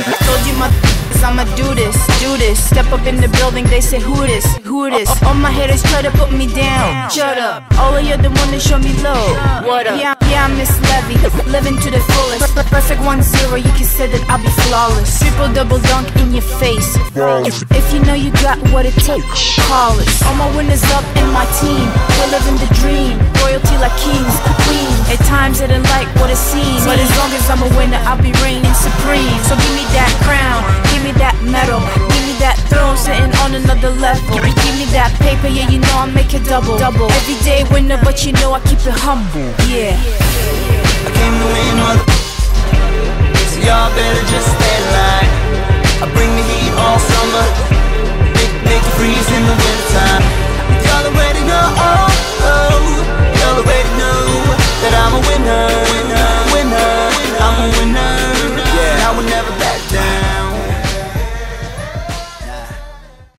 Told you my I'ma do this. Step up in the building, they say who this? All my haters try to put me down. Shut up, all of you the one that show me low. What up? Yeah, I'm Miss Levy, living to the fullest. Perfect 1-0, you can say that I'll be flawless. Triple double dunk in your face. If you know you got what it takes, call us. All my winners up in my team, we're living the dream. Royalty like kings, queens. At times it ain't like what it seems, but as long as I'm a winner, I'll be reigning supreme. So give me that crown, give me that medal, give me that throne sitting on another level. Give me that paper, yeah, you know I make it double. Everyday winner, but you know I keep it humble. Yeah, I came to win all the so y'all better just stay alive.